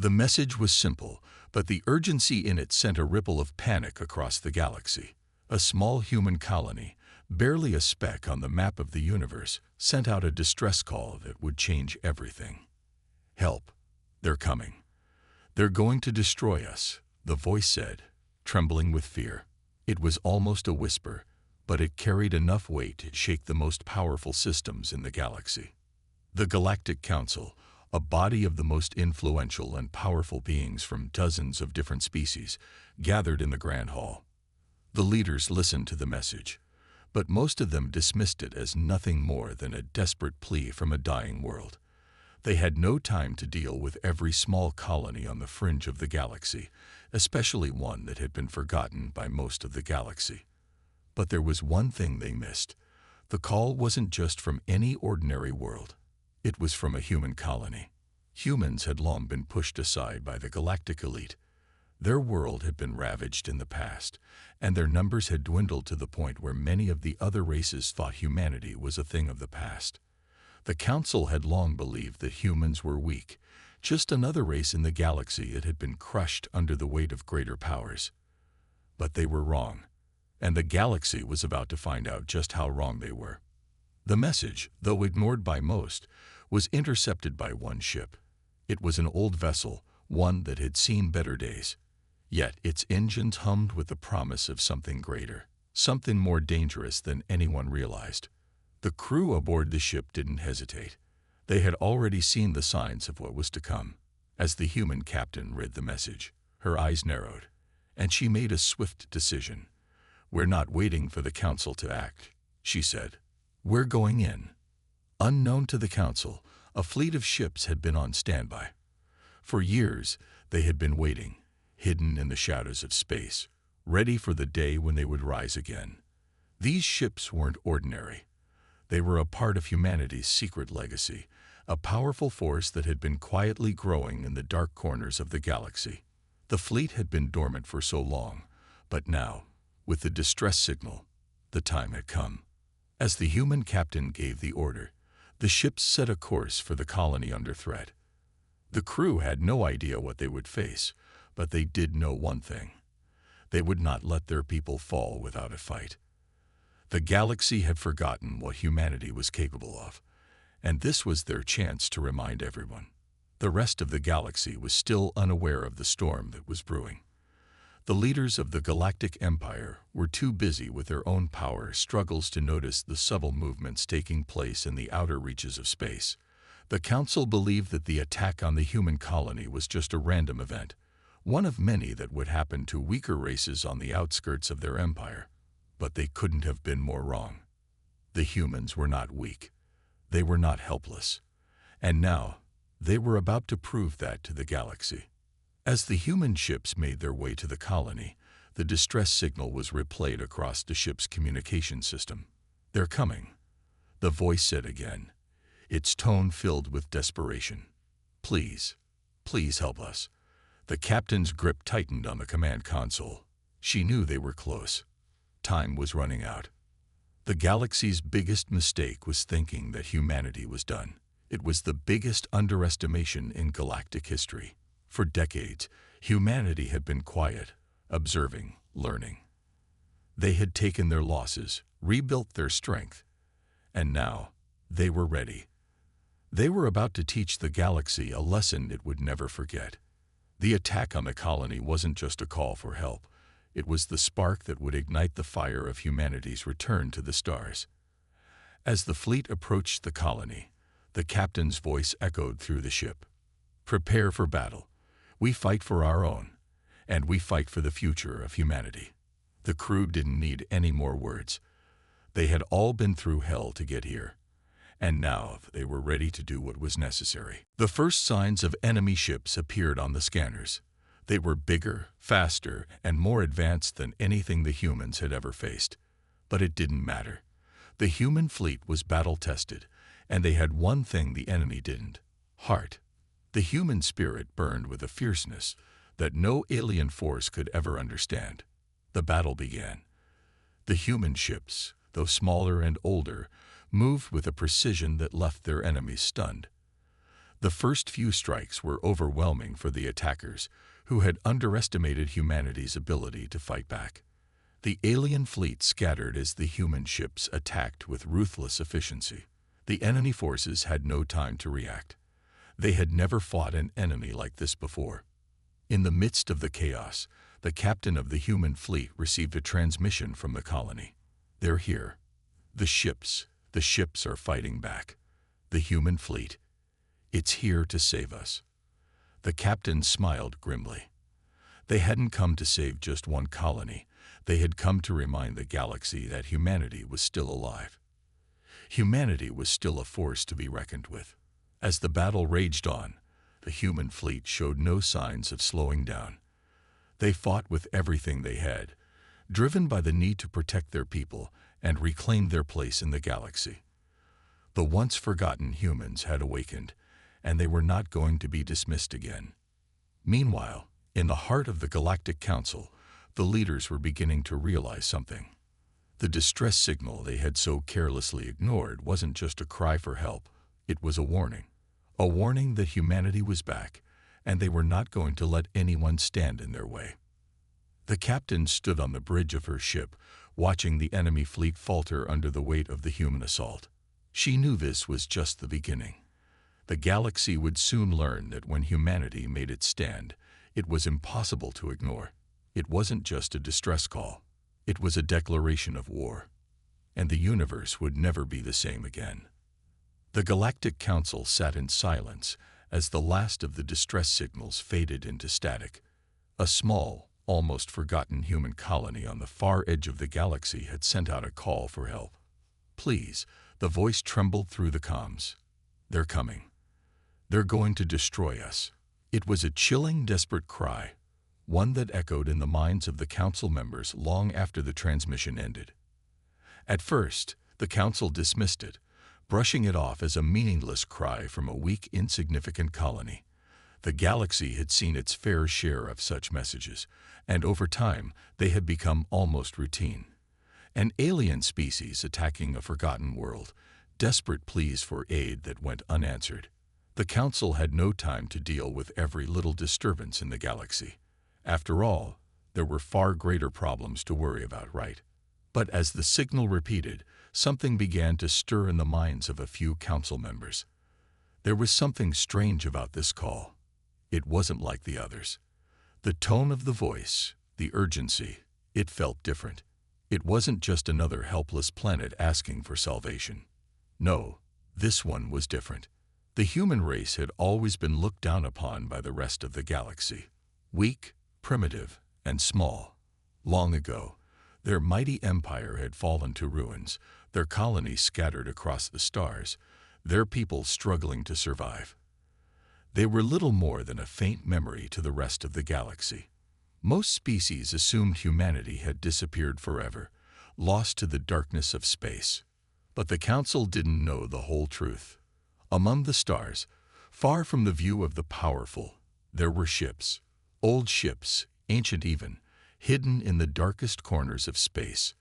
The message was simple, but the urgency in it sent a ripple of panic across the galaxy. A small human colony, barely a speck on the map of the universe, sent out a distress call that would change everything. "Help! They're coming. They're going to destroy us," the voice said, trembling with fear. It was almost a whisper, but it carried enough weight to shake the most powerful systems in the galaxy. The Galactic Council, a body of the most influential and powerful beings from dozens of different species, gathered in the Grand Hall. The leaders listened to the message, but most of them dismissed it as nothing more than a desperate plea from a dying world. They had no time to deal with every small colony on the fringe of the galaxy, especially one that had been forgotten by most of the galaxy. But there was one thing they missed. The call wasn't just from any ordinary world. It was from a human colony. Humans had long been pushed aside by the galactic elite. Their world had been ravaged in the past, and their numbers had dwindled to the point where many of the other races thought humanity was a thing of the past. The Council had long believed that humans were weak, just another race in the galaxy that had been crushed under the weight of greater powers. But they were wrong, and the galaxy was about to find out just how wrong they were. The message, though ignored by most, was intercepted by one ship. It was an old vessel, one that had seen better days. Yet its engines hummed with the promise of something greater, something more dangerous than anyone realized. The crew aboard the ship didn't hesitate. They had already seen the signs of what was to come. As the human captain read the message, her eyes narrowed, and she made a swift decision. "We're not waiting for the Council to act," she said. "We're going in." Unknown to the Council, a fleet of ships had been on standby. For years, they had been waiting, hidden in the shadows of space, ready for the day when they would rise again. These ships weren't ordinary. They were a part of humanity's secret legacy, a powerful force that had been quietly growing in the dark corners of the galaxy. The fleet had been dormant for so long, but now, with the distress signal, the time had come. As the human captain gave the order, the ships set a course for the colony under threat. The crew had no idea what they would face, but they did know one thing. They would not let their people fall without a fight. The galaxy had forgotten what humanity was capable of, and this was their chance to remind everyone. The rest of the galaxy was still unaware of the storm that was brewing. The leaders of the Galactic Empire were too busy with their own power struggles to notice the subtle movements taking place in the outer reaches of space. The Council believed that the attack on the human colony was just a random event, one of many that would happen to weaker races on the outskirts of their empire. But they couldn't have been more wrong. The humans were not weak. They were not helpless. And now, they were about to prove that to the galaxy. As the human ships made their way to the colony, the distress signal was replayed across the ship's communication system. "They're coming," the voice said again, its tone filled with desperation. "Please, please help us." The captain's grip tightened on the command console. She knew they were close. Time was running out. The galaxy's biggest mistake was thinking that humanity was done. It was the biggest underestimation in galactic history. For decades, humanity had been quiet, observing, learning. They had taken their losses, rebuilt their strength, and now they were ready. They were about to teach the galaxy a lesson it would never forget. The attack on the colony wasn't just a call for help. It was the spark that would ignite the fire of humanity's return to the stars. As the fleet approached the colony, the captain's voice echoed through the ship. "Prepare for battle. We fight for our own, and we fight for the future of humanity." The crew didn't need any more words. They had all been through hell to get here, and now they were ready to do what was necessary. The first signs of enemy ships appeared on the scanners. They were bigger, faster, and more advanced than anything the humans had ever faced. But it didn't matter. The human fleet was battle-tested, and they had one thing the enemy didn't: heart. The human spirit burned with a fierceness that no alien force could ever understand. The battle began. The human ships, though smaller and older, moved with a precision that left their enemies stunned. The first few strikes were overwhelming for the attackers, who had underestimated humanity's ability to fight back. The alien fleet scattered as the human ships attacked with ruthless efficiency. The enemy forces had no time to react. They had never fought an enemy like this before. In the midst of the chaos, the captain of the human fleet received a transmission from the colony. "They're here. The ships are fighting back. The human fleet. It's here to save us." The captain smiled grimly. They hadn't come to save just one colony. They had come to remind the galaxy that humanity was still alive. Humanity was still a force to be reckoned with. As the battle raged on, the human fleet showed no signs of slowing down. They fought with everything they had, driven by the need to protect their people and reclaim their place in the galaxy. The once forgotten humans had awakened, and they were not going to be dismissed again. Meanwhile, in the heart of the Galactic Council, the leaders were beginning to realize something. The distress signal they had so carelessly ignored wasn't just a cry for help, it was a warning. A warning that humanity was back, and they were not going to let anyone stand in their way. The captain stood on the bridge of her ship, watching the enemy fleet falter under the weight of the human assault. She knew this was just the beginning. The galaxy would soon learn that when humanity made its stand, it was impossible to ignore. It wasn't just a distress call. It was a declaration of war. And the universe would never be the same again. The Galactic Council sat in silence as the last of the distress signals faded into static. A small, almost forgotten human colony on the far edge of the galaxy had sent out a call for help. "Please," the voice trembled through the comms. "They're coming. They're going to destroy us." It was a chilling, desperate cry, one that echoed in the minds of the council members long after the transmission ended. At first, the council dismissed it, brushing it off as a meaningless cry from a weak, insignificant colony. The galaxy had seen its fair share of such messages, and over time they had become almost routine. An alien species attacking a forgotten world, desperate pleas for aid that went unanswered. The council had no time to deal with every little disturbance in the galaxy. After all, there were far greater problems to worry about, right? But as the signal repeated, something began to stir in the minds of a few council members. There was something strange about this call. It wasn't like the others. The tone of the voice, the urgency, it felt different. It wasn't just another helpless planet asking for salvation. No, this one was different. The human race had always been looked down upon by the rest of the galaxy. Weak, primitive, and small. Long ago, their mighty empire had fallen to ruins, their colonies scattered across the stars, their people struggling to survive. They were little more than a faint memory to the rest of the galaxy. Most species assumed humanity had disappeared forever, lost to the darkness of space. But the council didn't know the whole truth. Among the stars, far from the view of the powerful, there were ships. Old ships, ancient even, hidden in the darkest corners of space.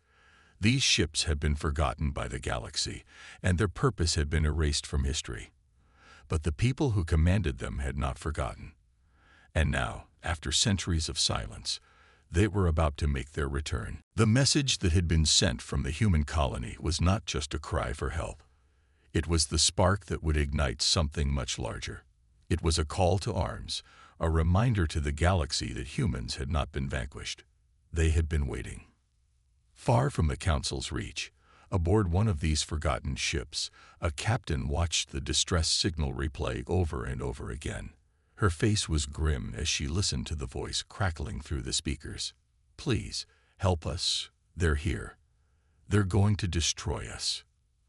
These ships had been forgotten by the galaxy, and their purpose had been erased from history. But the people who commanded them had not forgotten. And now, after centuries of silence, they were about to make their return. The message that had been sent from the human colony was not just a cry for help. It was the spark that would ignite something much larger. It was a call to arms, a reminder to the galaxy that humans had not been vanquished. They had been waiting. Far from the council's reach, aboard one of these forgotten ships, a captain watched the distress signal replay over and over again. Her face was grim as she listened to the voice crackling through the speakers. "Please, help us. They're here. They're going to destroy us."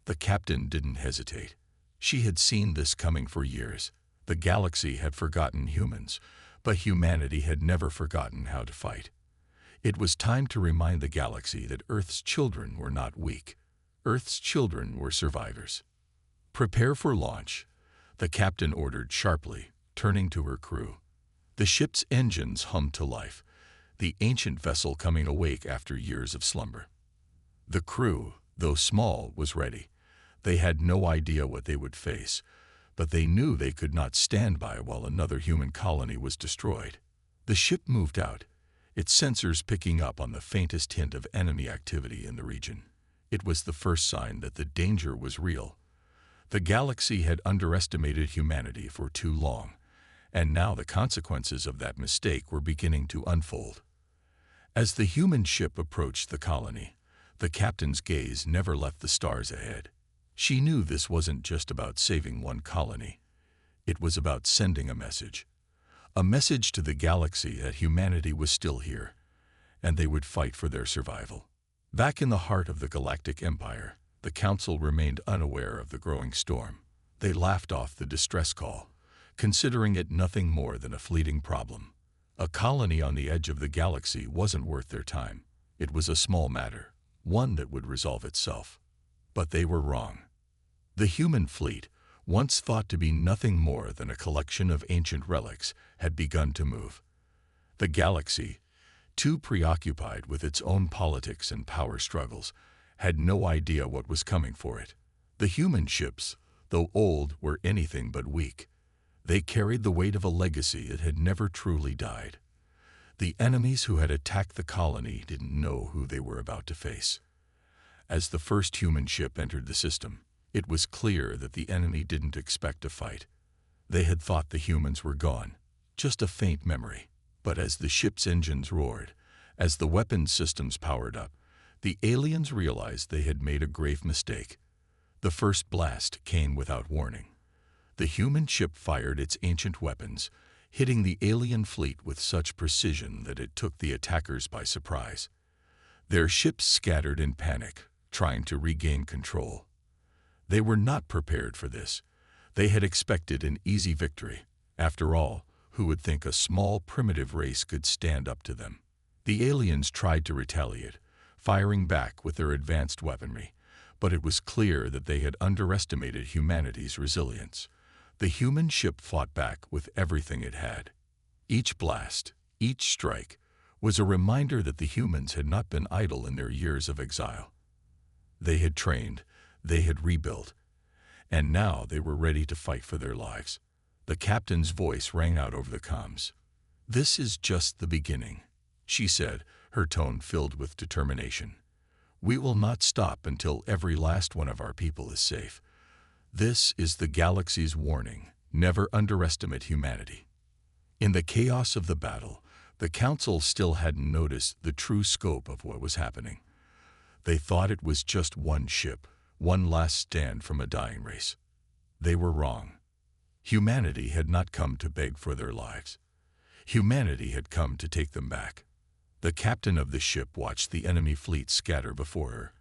The captain didn't hesitate. She had seen this coming for years. The galaxy had forgotten humans, but humanity had never forgotten how to fight. It was time to remind the galaxy that Earth's children were not weak. Earth's children were survivors. "Prepare for launch," the captain ordered sharply, turning to her crew. The ship's engines hummed to life, the ancient vessel coming awake after years of slumber. The crew, though small, was ready. They had no idea what they would face, but they knew they could not stand by while another human colony was destroyed. The ship moved out, its sensors picking up on the faintest hint of enemy activity in the region. It was the first sign that the danger was real. The galaxy had underestimated humanity for too long, and now the consequences of that mistake were beginning to unfold. As the human ship approached the colony, the captain's gaze never left the stars ahead. She knew this wasn't just about saving one colony. It was about sending a message to the galaxy that humanity was still here, and they would fight for their survival. Back in the heart of the Galactic Empire, the Council remained unaware of the growing storm. They laughed off the distress call, considering it nothing more than a fleeting problem. A colony on the edge of the galaxy wasn't worth their time. It was a small matter, one that would resolve itself. But they were wrong. The human fleet, once thought to be nothing more than a collection of ancient relics, had begun to move. The galaxy, too preoccupied with its own politics and power struggles, had no idea what was coming for it. The human ships, though old, were anything but weak. They carried the weight of a legacy that had never truly died. The enemies who had attacked the colony didn't know who they were about to face. As the first human ship entered the system, it was clear that the enemy didn't expect a fight. They had thought the humans were gone, just a faint memory. But as the ship's engines roared, as the weapons systems powered up, the aliens realized they had made a grave mistake. The first blast came without warning. The human ship fired its ancient weapons, hitting the alien fleet with such precision that it took the attackers by surprise. Their ships scattered in panic, trying to regain control. They were not prepared for this. They had expected an easy victory. After all, who would think a small, primitive race could stand up to them? The aliens tried to retaliate, firing back with their advanced weaponry, but it was clear that they had underestimated humanity's resilience. The human ship fought back with everything it had. Each blast, each strike, was a reminder that the humans had not been idle in their years of exile. They had trained, they had rebuilt, and now they were ready to fight for their lives. The captain's voice rang out over the comms. "This is just the beginning," she said, her tone filled with determination. "We will not stop until every last one of our people is safe. This is the galaxy's warning. Never underestimate humanity." In the chaos of the battle, the Council still hadn't noticed the true scope of what was happening. They thought it was just one ship, one last stand from a dying race. They were wrong. Humanity had not come to beg for their lives. Humanity had come to take them back. The captain of the ship watched the enemy fleet scatter before her,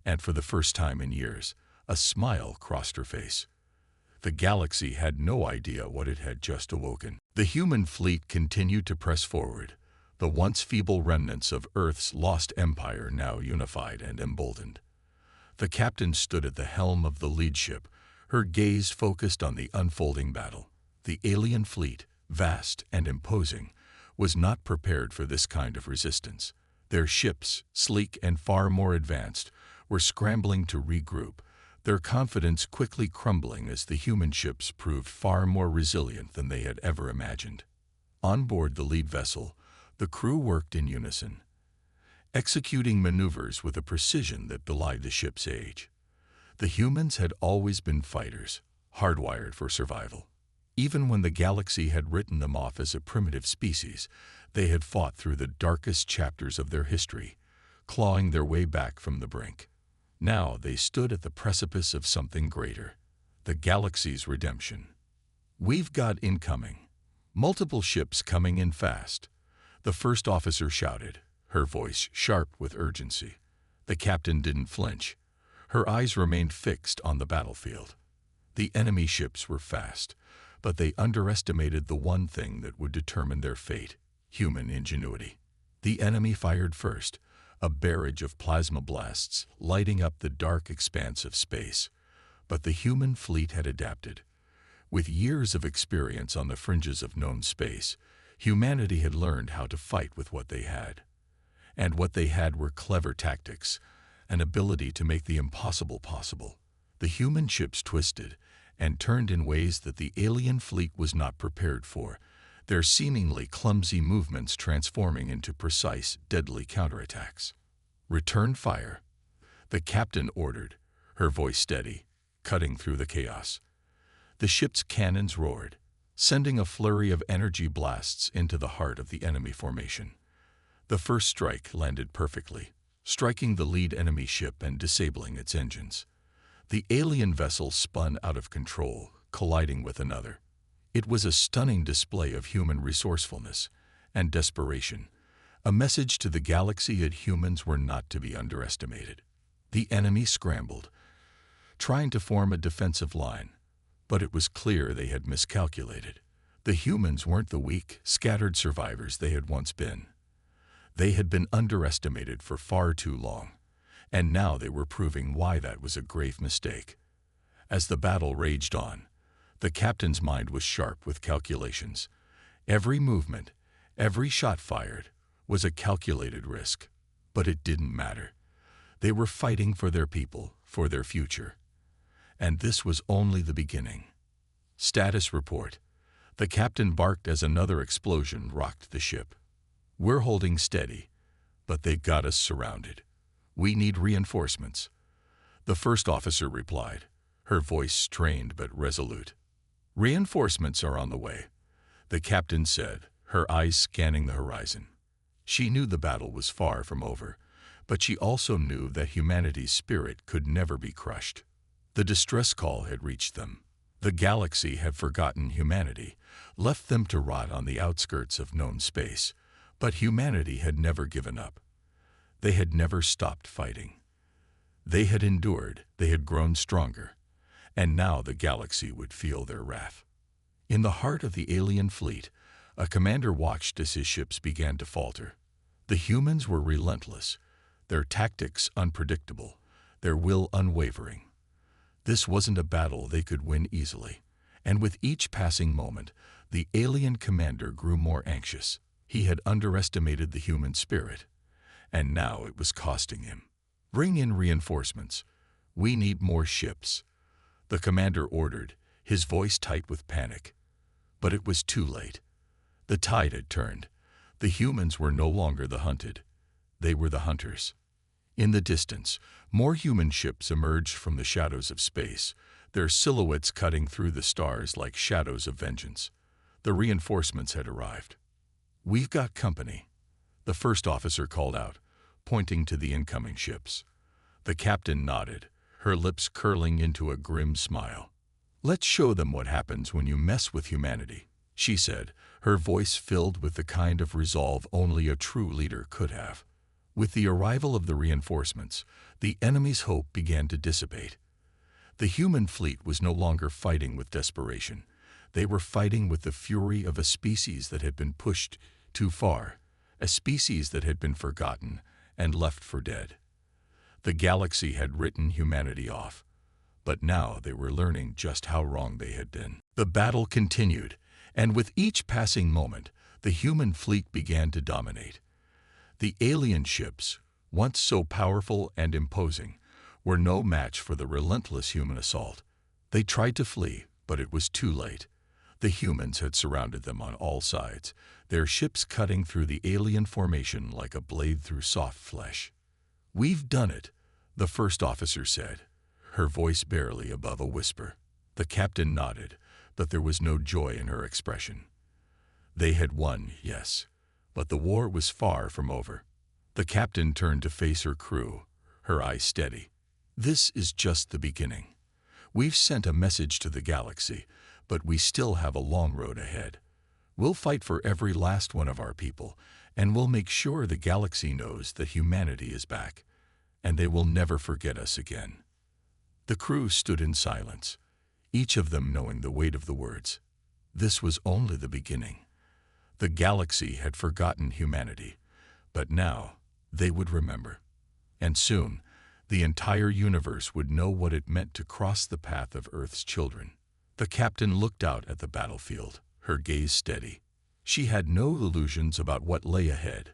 and for the first time in years, a smile crossed her face. The galaxy had no idea what it had just awoken. The human fleet continued to press forward, the once feeble remnants of Earth's lost empire now unified and emboldened. The captain stood at the helm of the lead ship, her gaze focused on the unfolding battle. The alien fleet, vast and imposing, was not prepared for this kind of resistance. Their ships, sleek and far more advanced, were scrambling to regroup, their confidence quickly crumbling as the human ships proved far more resilient than they had ever imagined. On board the lead vessel, the crew worked in unison, executing maneuvers with a precision that belied the ship's age. The humans had always been fighters, hardwired for survival. Even when the galaxy had written them off as a primitive species, they had fought through the darkest chapters of their history, clawing their way back from the brink. Now they stood at the precipice of something greater, the galaxy's redemption. "We've got incoming. Multiple ships coming in fast," the first officer shouted, her voice sharp with urgency. The captain didn't flinch. Her eyes remained fixed on the battlefield. The enemy ships were fast, but they underestimated the one thing that would determine their fate: human ingenuity. The enemy fired first, a barrage of plasma blasts lighting up the dark expanse of space. But the human fleet had adapted. With years of experience on the fringes of known space, humanity had learned how to fight with what they had. And what they had were clever tactics, an ability to make the impossible possible. The human ships twisted, and turned in ways that the alien fleet was not prepared for, their seemingly clumsy movements transforming into precise, deadly counterattacks. "Return fire," the captain ordered, her voice steady, cutting through the chaos. The ship's cannons roared, sending a flurry of energy blasts into the heart of the enemy formation. The first strike landed perfectly, striking the lead enemy ship and disabling its engines. The alien vessel spun out of control, colliding with another. It was a stunning display of human resourcefulness and desperation, a message to the galaxy that humans were not to be underestimated. The enemy scrambled, trying to form a defensive line, but it was clear they had miscalculated. The humans weren't the weak, scattered survivors they had once been. They had been underestimated for far too long, and now they were proving why that was a grave mistake. As the battle raged on, the captain's mind was sharp with calculations. Every movement, every shot fired, was a calculated risk. But it didn't matter. They were fighting for their people, for their future. And this was only the beginning. Status report. The captain barked as another explosion rocked the ship. "We're holding steady, but they got us surrounded. We need reinforcements." The first officer replied, her voice strained but resolute. "Reinforcements are on the way," the captain said, her eyes scanning the horizon. She knew the battle was far from over, but she also knew that humanity's spirit could never be crushed. The distress call had reached them. The galaxy had forgotten humanity, left them to rot on the outskirts of known space, but humanity had never given up. They had never stopped fighting. They had endured, they had grown stronger, and now the galaxy would feel their wrath. In the heart of the alien fleet, a commander watched as his ships began to falter. The humans were relentless, their tactics unpredictable, their will unwavering. This wasn't a battle they could win easily, and with each passing moment, the alien commander grew more anxious. He had underestimated the human spirit, and now it was costing him. "Bring in reinforcements. We need more ships," the commander ordered, his voice tight with panic. But it was too late. The tide had turned. The humans were no longer the hunted. They were the hunters. In the distance, more human ships emerged from the shadows of space, their silhouettes cutting through the stars like shadows of vengeance. The reinforcements had arrived. "We've got company," the first officer called out, pointing to the incoming ships. The captain nodded, her lips curling into a grim smile. "Let's show them what happens when you mess with humanity," she said, her voice filled with the kind of resolve only a true leader could have. With the arrival of the reinforcements, the enemy's hope began to dissipate. The human fleet was no longer fighting with desperation. They were fighting with the fury of a species that had been pushed too far, a species that had been forgotten and left for dead. The galaxy had written humanity off, but now they were learning just how wrong they had been. The battle continued, and with each passing moment, the human fleet began to dominate. The alien ships, once so powerful and imposing, were no match for the relentless human assault. They tried to flee, but it was too late. The humans had surrounded them on all sides, their ships cutting through the alien formation like a blade through soft flesh. "We've done it," the first officer said, her voice barely above a whisper. The captain nodded, but there was no joy in her expression. They had won, yes, but the war was far from over. The captain turned to face her crew, her eyes steady. "This is just the beginning. We've sent a message to the galaxy, but we still have a long road ahead. We'll fight for every last one of our people, and we'll make sure the galaxy knows that humanity is back, and they will never forget us again." The crew stood in silence, each of them knowing the weight of the words. This was only the beginning. The galaxy had forgotten humanity, but now they would remember. And soon, the entire universe would know what it meant to cross the path of Earth's children. The captain looked out at the battlefield, her gaze steady. She had no illusions about what lay ahead,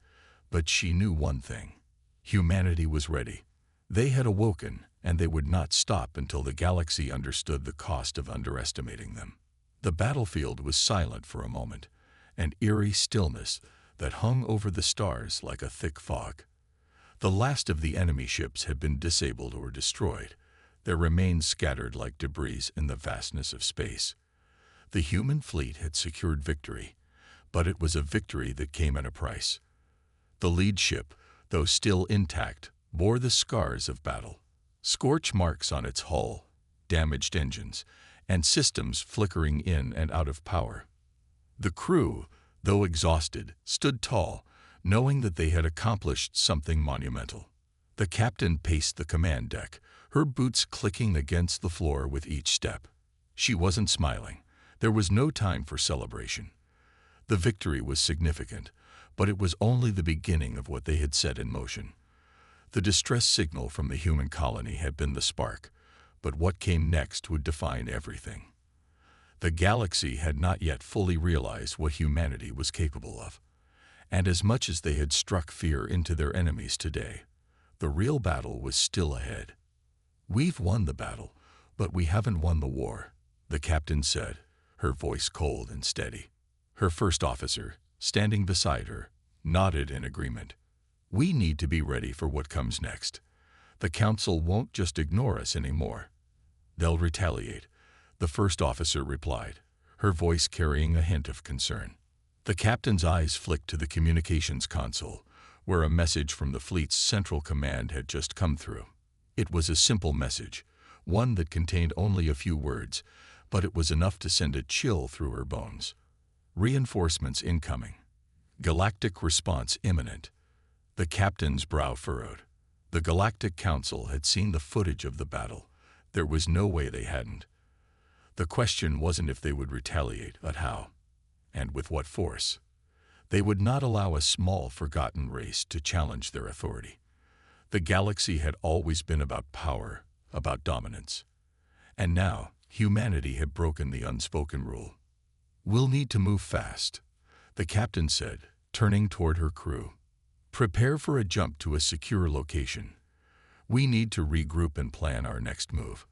but she knew one thing. Humanity was ready. They had awoken, and they would not stop until the galaxy understood the cost of underestimating them. The battlefield was silent for a moment, an eerie stillness that hung over the stars like a thick fog. The last of the enemy ships had been disabled or destroyed, their remains scattered like debris in the vastness of space. The human fleet had secured victory, but it was a victory that came at a price. The lead ship, though still intact, bore the scars of battle. Scorch marks on its hull, damaged engines, and systems flickering in and out of power. The crew, though exhausted, stood tall, knowing that they had accomplished something monumental. The captain paced the command deck, her boots clicking against the floor with each step. She wasn't smiling. There was no time for celebration. The victory was significant, but it was only the beginning of what they had set in motion. The distress signal from the human colony had been the spark, but what came next would define everything. The galaxy had not yet fully realized what humanity was capable of, and as much as they had struck fear into their enemies today, the real battle was still ahead. "We've won the battle, but we haven't won the war," the captain said, her voice cold and steady. Her first officer, standing beside her, nodded in agreement. "We need to be ready for what comes next. The Council won't just ignore us anymore. They'll retaliate," the first officer replied, her voice carrying a hint of concern. The captain's eyes flicked to the communications console, where a message from the fleet's central command had just come through. It was a simple message, one that contained only a few words, but it was enough to send a chill through her bones. "Reinforcements incoming. Galactic response imminent." The captain's brow furrowed. The Galactic Council had seen the footage of the battle. There was no way they hadn't. The question wasn't if they would retaliate, but how, and with what force. They would not allow a small, forgotten race to challenge their authority. The galaxy had always been about power, about dominance. And now, humanity had broken the unspoken rule. "We'll need to move fast," the captain said, turning toward her crew. "Prepare for a jump to a secure location. We need to regroup and plan our next move."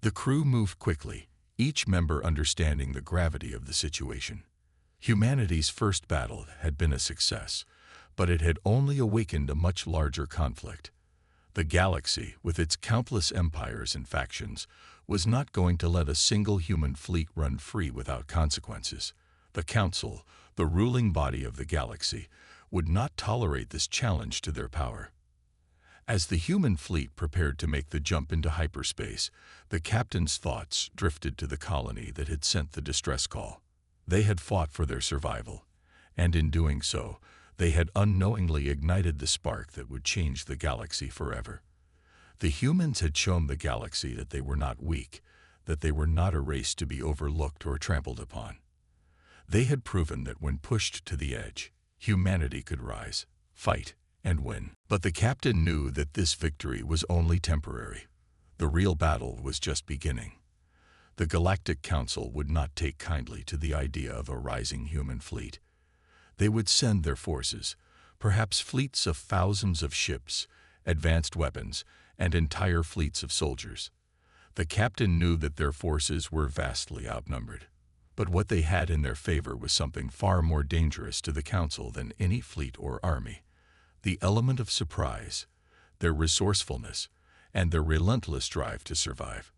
The crew moved quickly, each member understanding the gravity of the situation. Humanity's first battle had been a success, but it had only awakened a much larger conflict. The galaxy, with its countless empires and factions, was not going to let a single human fleet run free without consequences. The Council, the ruling body of the galaxy, would not tolerate this challenge to their power. As the human fleet prepared to make the jump into hyperspace, the captain's thoughts drifted to the colony that had sent the distress call. They had fought for their survival, and in doing so, they had unknowingly ignited the spark that would change the galaxy forever. The humans had shown the galaxy that they were not weak, that they were not a race to be overlooked or trampled upon. They had proven that when pushed to the edge, humanity could rise, fight, and win. But the captain knew that this victory was only temporary. The real battle was just beginning. The Galactic Council would not take kindly to the idea of a rising human fleet. They would send their forces, perhaps fleets of thousands of ships, advanced weapons, and entire fleets of soldiers. The captain knew that their forces were vastly outnumbered. But what they had in their favor was something far more dangerous to the Council than any fleet or army: the element of surprise, their resourcefulness, and their relentless drive to survive.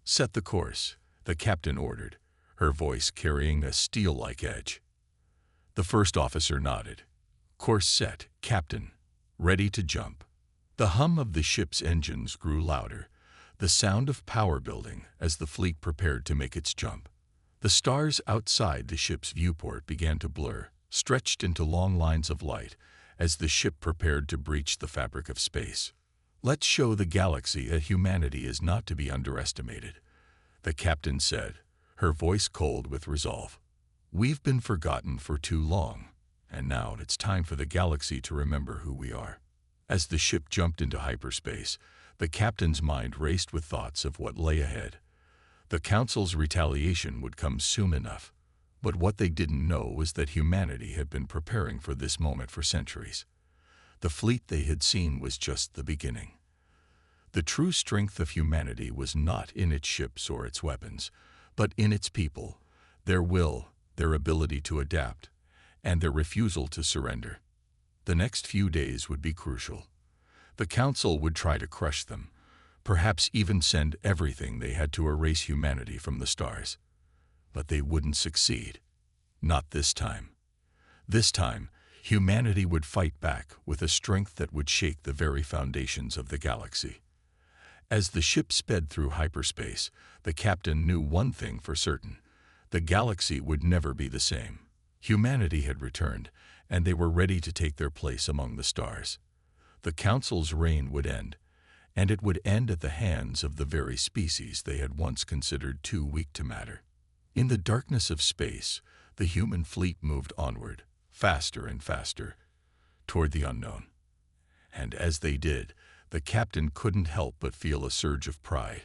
"Set the course," the captain ordered, her voice carrying a steel-like edge. The first officer nodded. "Course set, Captain. Ready to jump." The hum of the ship's engines grew louder, the sound of power building as the fleet prepared to make its jump. The stars outside the ship's viewport began to blur, stretched into long lines of light as the ship prepared to breach the fabric of space. "Let's show the galaxy that humanity is not to be underestimated," the captain said, her voice cold with resolve. "We've been forgotten for too long, and now it's time for the galaxy to remember who we are." As the ship jumped into hyperspace, the captain's mind raced with thoughts of what lay ahead. The Council's retaliation would come soon enough, but what they didn't know was that humanity had been preparing for this moment for centuries. The fleet they had seen was just the beginning. The true strength of humanity was not in its ships or its weapons, but in its people, their will, their ability to adapt, and their refusal to surrender. The next few days would be crucial. The Council would try to crush them, perhaps even send everything they had to erase humanity from the stars. But they wouldn't succeed. Not this time. This time, humanity would fight back with a strength that would shake the very foundations of the galaxy. As the ship sped through hyperspace, the captain knew one thing for certain: the galaxy would never be the same. Humanity had returned, and they were ready to take their place among the stars. The Council's reign would end, and it would end at the hands of the very species they had once considered too weak to matter. In the darkness of space, the human fleet moved onward, faster and faster, toward the unknown. And as they did, the captain couldn't help but feel a surge of pride.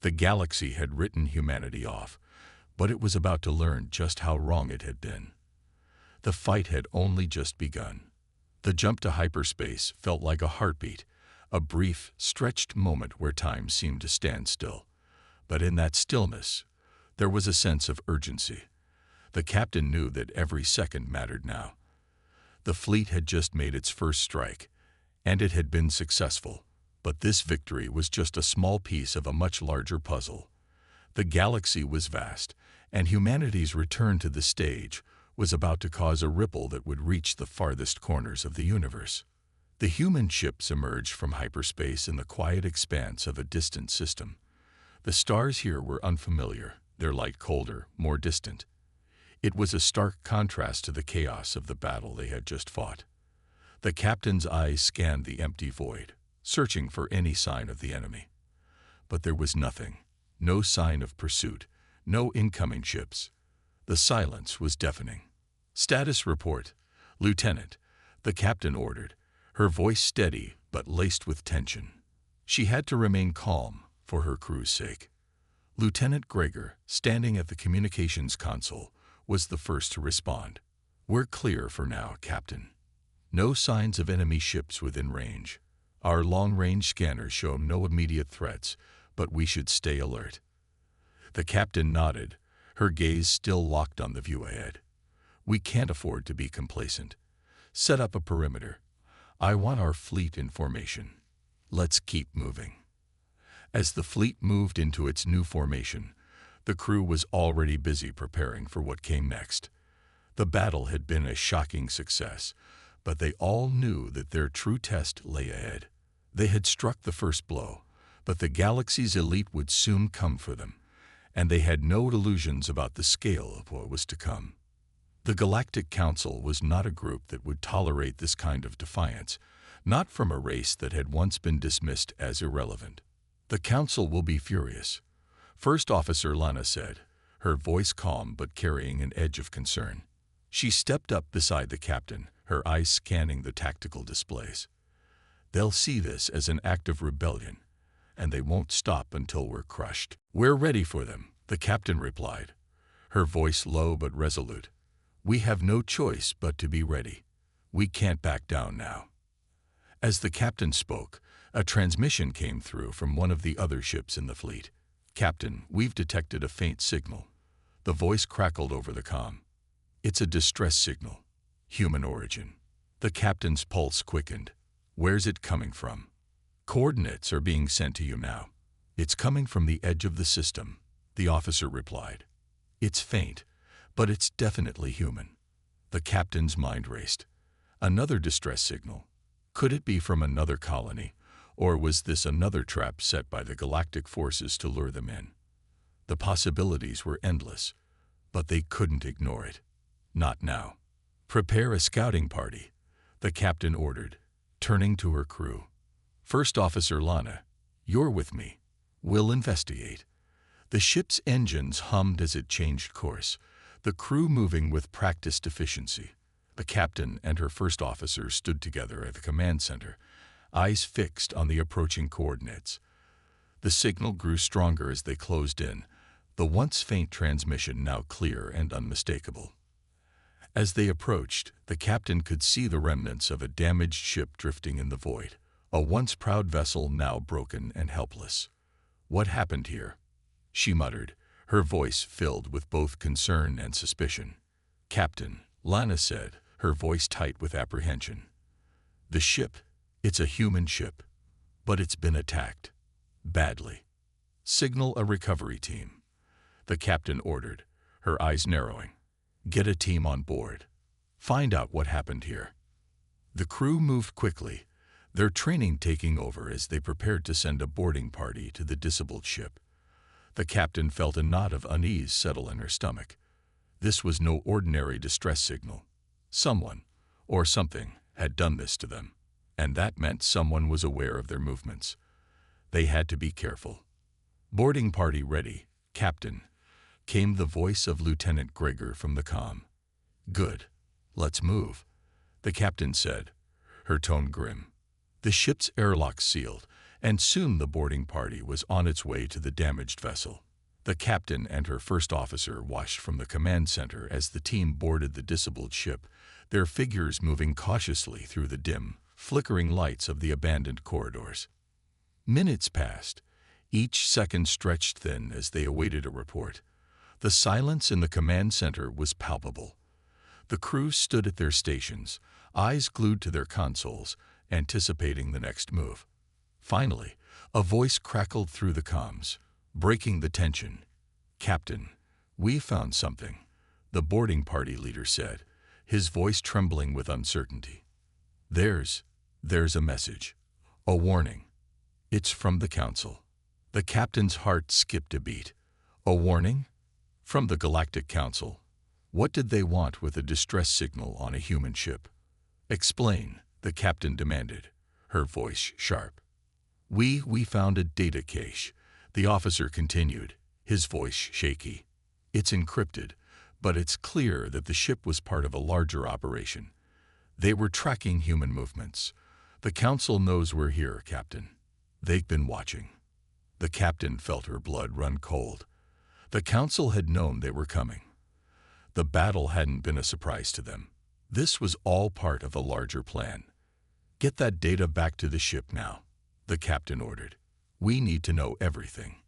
The galaxy had written humanity off, but it was about to learn just how wrong it had been. The fight had only just begun. The jump to hyperspace felt like a heartbeat, a brief, stretched moment where time seemed to stand still. But in that stillness, there was a sense of urgency. The captain knew that every second mattered now. The fleet had just made its first strike, and it had been successful, but this victory was just a small piece of a much larger puzzle. The galaxy was vast, and humanity's return to the stage was about to cause a ripple that would reach the farthest corners of the universe. The human ships emerged from hyperspace in the quiet expanse of a distant system. The stars here were unfamiliar, their light colder, more distant. It was a stark contrast to the chaos of the battle they had just fought. The captain's eyes scanned the empty void, searching for any sign of the enemy. But there was nothing, no sign of pursuit, no incoming ships. The silence was deafening. "Status report, Lieutenant," the captain ordered, her voice steady but laced with tension. She had to remain calm for her crew's sake. Lieutenant Gregor, standing at the communications console, was the first to respond. "We're clear for now, Captain. No signs of enemy ships within range. Our long-range scanners show no immediate threats, but we should stay alert." The captain nodded, her gaze still locked on the view ahead. "We can't afford to be complacent. Set up a perimeter. I want our fleet in formation. Let's keep moving." As the fleet moved into its new formation, the crew was already busy preparing for what came next. The battle had been a shocking success, but they all knew that their true test lay ahead. They had struck the first blow, but the galaxy's elite would soon come for them, and they had no illusions about the scale of what was to come. The Galactic Council was not a group that would tolerate this kind of defiance, not from a race that had once been dismissed as irrelevant. "The Council will be furious," First Officer Lana said, her voice calm but carrying an edge of concern. She stepped up beside the captain, her eyes scanning the tactical displays. "They'll see this as an act of rebellion, and they won't stop until we're crushed." "We're ready for them," the captain replied, her voice low but resolute. "We have no choice but to be ready. We can't back down now." As the captain spoke, a transmission came through from one of the other ships in the fleet. "Captain, we've detected a faint signal." The voice crackled over the comm. "It's a distress signal. Human origin." The captain's pulse quickened. "Where's it coming from?" "Coordinates are being sent to you now. It's coming from the edge of the system," the officer replied. "It's faint, but it's definitely human." The captain's mind raced. Another distress signal. Could it be from another colony, or was this another trap set by the galactic forces to lure them in? The possibilities were endless, but they couldn't ignore it. Not now. "Prepare a scouting party," the captain ordered, turning to her crew. "First Officer Lana, you're with me. We'll investigate." The ship's engines hummed as it changed course, the crew moving with practiced efficiency. The captain and her first officer stood together at the command center, eyes fixed on the approaching coordinates. The signal grew stronger as they closed in, the once faint transmission now clear and unmistakable. As they approached, the captain could see the remnants of a damaged ship drifting in the void, A once proud vessel now broken and helpless. "What happened here?" she muttered, her voice filled with both concern and suspicion. "Captain," Lana said, her voice tight with apprehension. "The ship, it's a human ship, but it's been attacked. Badly. Signal a recovery team," the captain ordered, her eyes narrowing. "Get a team on board. Find out what happened here." The crew moved quickly, their training taking over as they prepared to send a boarding party to the disabled ship. The captain felt a knot of unease settle in her stomach. This was no ordinary distress signal. Someone, or something, had done this to them, and that meant someone was aware of their movements. They had to be careful. "Boarding party ready, Captain," came the voice of Lieutenant Gregor from the comm. "Good. Let's move," the captain said, her tone grim. The ship's airlocks sealed, and soon the boarding party was on its way to the damaged vessel. The captain and her first officer watched from the command center as the team boarded the disabled ship, their figures moving cautiously through the dim, flickering lights of the abandoned corridors. Minutes passed, each second stretched thin as they awaited a report. The silence in the command center was palpable. The crew stood at their stations, eyes glued to their consoles, anticipating the next move. Finally, a voice crackled through the comms, breaking the tension. "Captain, we found something," the boarding party leader said, his voice trembling with uncertainty. There's a message. A warning. It's from the Council." The captain's heart skipped a beat. A warning? From the Galactic Council? What did they want with a distress signal on a human ship? "Explain," the captain demanded, her voice sharp. We found a data cache," the officer continued, his voice shaky. "It's encrypted, but it's clear that the ship was part of a larger operation. They were tracking human movements. The Council knows we're here, Captain. They've been watching." The captain felt her blood run cold. The Council had known they were coming. The battle hadn't been a surprise to them. This was all part of a larger plan. "Get that data back to the ship now," the captain ordered. "We need to know everything.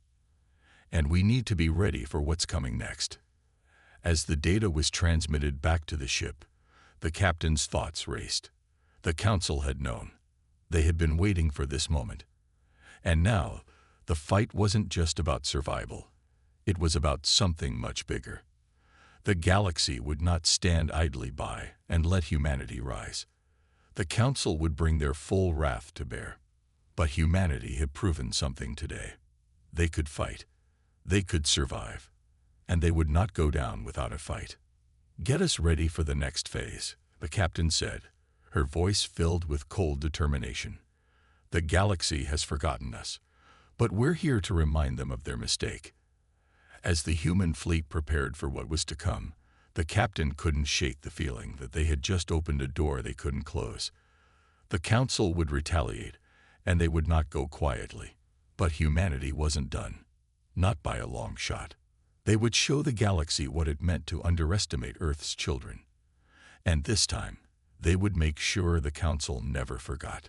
And we need to be ready for what's coming next." As the data was transmitted back to the ship, the captain's thoughts raced. The Council had known. They had been waiting for this moment. And now, the fight wasn't just about survival. It was about something much bigger. The galaxy would not stand idly by and let humanity rise. The Council would bring their full wrath to bear. But humanity had proven something today. They could fight. They could survive. And they would not go down without a fight. "Get us ready for the next phase," the captain said, her voice filled with cold determination. "The galaxy has forgotten us, but we're here to remind them of their mistake." As the human fleet prepared for what was to come, the captain couldn't shake the feeling that they had just opened a door they couldn't close. The Council would retaliate, and they would not go quietly. But humanity wasn't done. Not by a long shot. They would show the galaxy what it meant to underestimate Earth's children. And this time, they would make sure the Council never forgot.